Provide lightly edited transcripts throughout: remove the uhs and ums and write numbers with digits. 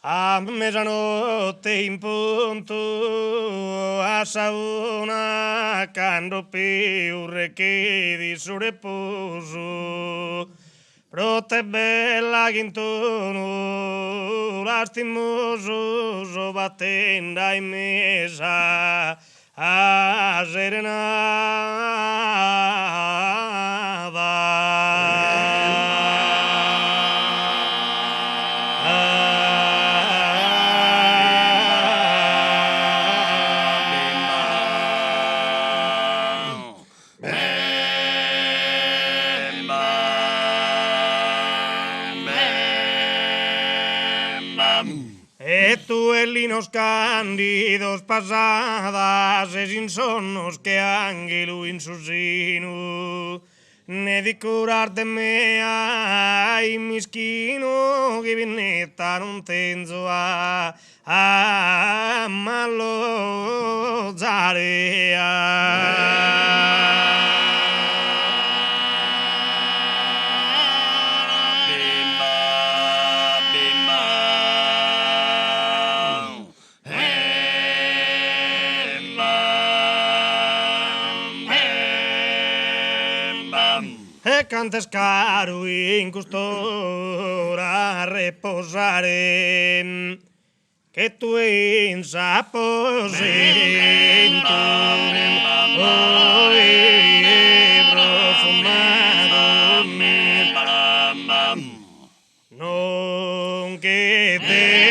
A mezzanotte in punto a sauna quando più che di suo riposo prote bella che intorno lastimoso battenda in mesa a E tu e linos cándidos pasadas e sin sonnos que ángelo in su sino ne di curarte me ai mischino che vinetta non tenzo a malo e cantes caro in custora a reposare che tu in saposento profumato non che te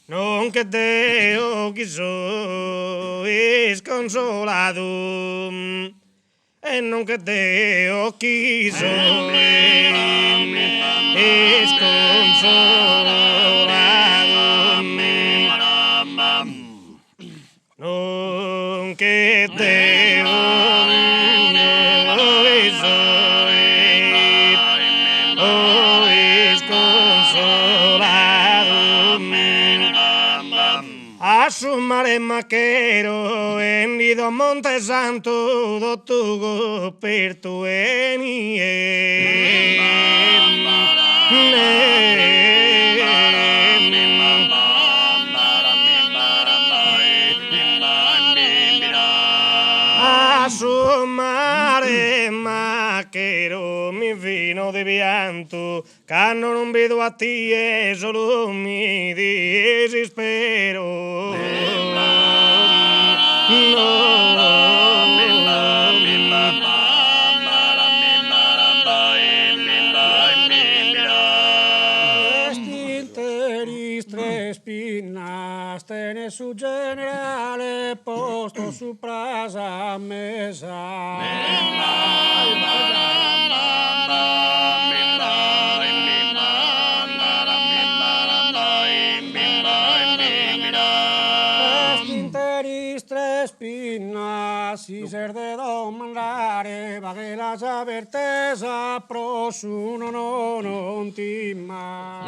non che Deo quiso sconsolado e non che Deo quiso sconsolado non che Deo a su mare maquero en nido Monte Santo do tugo per tu a su mare maquero mi vino di pianto che non vedo a ti e solo mi desespero Tres pinnas tiene su generale posto su prasa mesa. Tres pinnas si ser de domandare va che la sapertesa prosuno non timma.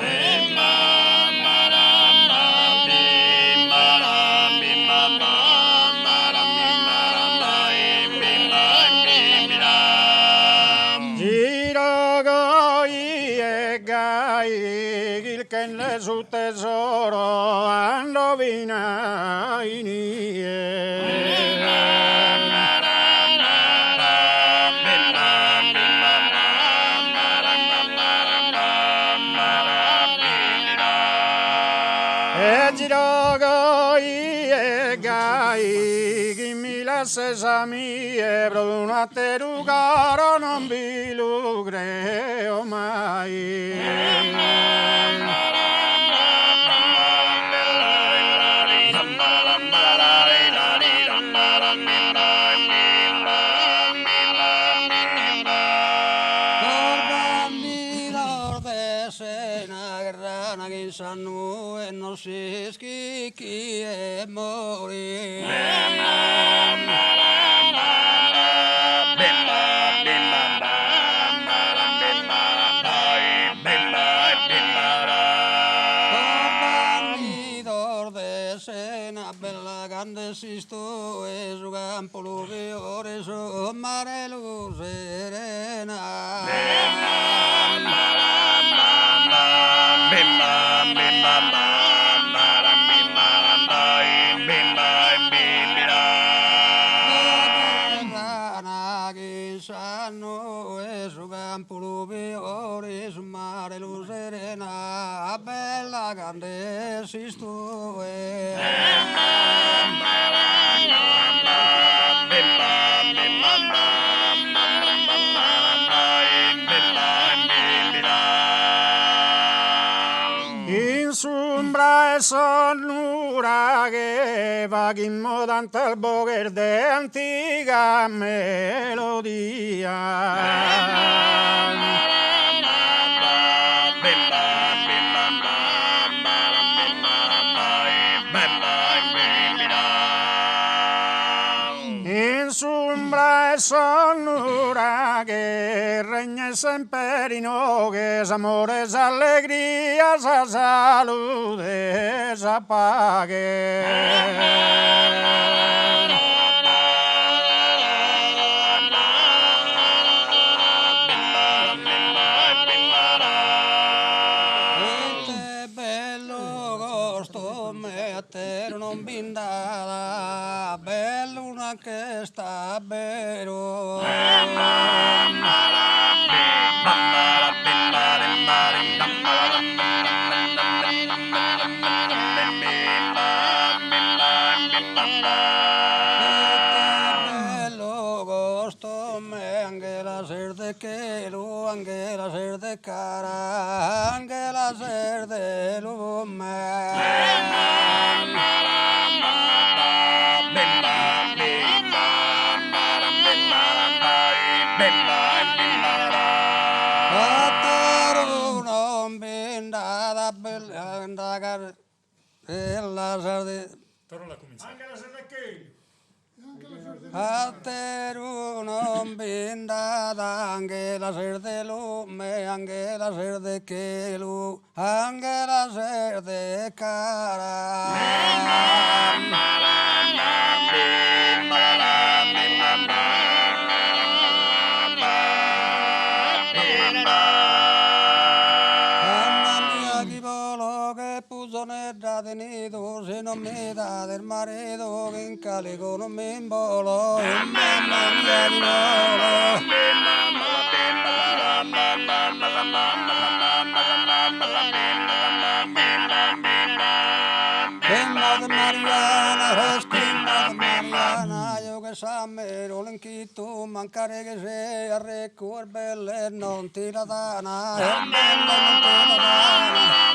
Il che nel suo tesoro andovina e girago e gai chi mi lascia sami e pro una terugaro non vi lo creo mai. Che sanno e non si schicchi e morì. Bella grande sisto e su campo lo ore so mare lo serena. Sanno e su campo lo ore su mare lo serena. Bella grande sisto in sombra e sonura che vaghimmo tanto al boger de antica melodia. In sombra e sonura che regna sempre in oghe, amore, allegria, salute, paghe. Non bindala, bello una che sta vero. Bello gosto me, anche la ser de quero, anche la ser de cara, anche la ser de lume. Ateru non bindada, anche la ser de lume, anche la ser de quelu, anche la ser de cara. Tenido, se non mi dà del marito che in calico non mi imbolo, Mariana, io che sammero l'inchito, mancare che sei a recuor belle non ti la dana, belle non ti la dana.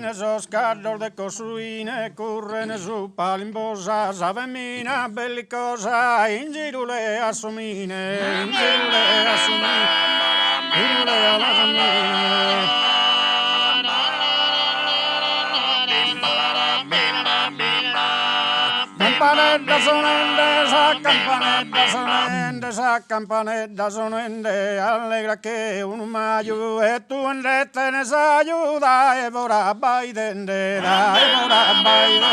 Esos carros de cosuine corren su palimbosa, sa femmina bellicosa, in girule assumine, in girule assumine, in girule alla femmina. Campanetta sonende, sa campanetta sonende, allegra che un maio e tu in rete ne sa aiuta e vorrà baidende, e vorrà baidende,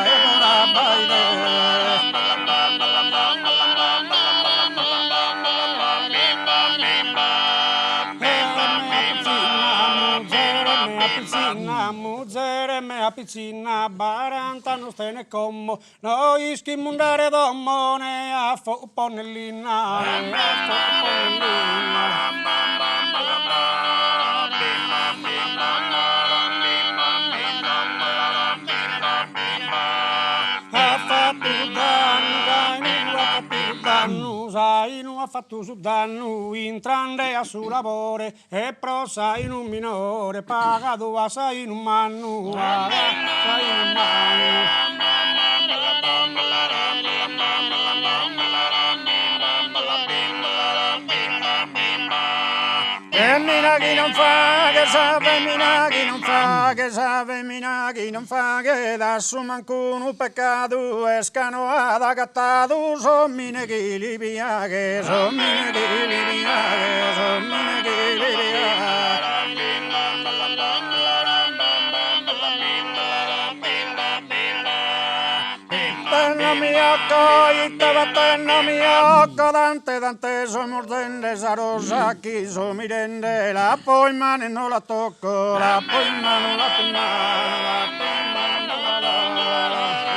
e vorrà baidende. Muzzere me a piccina baranta non stene commo noi schimundare dommo ne a fo ponnellina sai non ha fatto su danno intrande a su lavoro e pro sai in un minore pagato a sai in un manno sai in un manno e chi non fa, che sa femmina chi non fa, che sa femmina chi non fa, che da su mancuno peccato escano ad agattato, son mine chi li pia, che son mine chi li pia, che son mine chi li pia. Tenno mio occo, tenno mio occo, tante so mordende sa rosa, chi so mi rende, la poi in mano e non la tocco, la poi in mano, la poi in mano, la poi in mano, la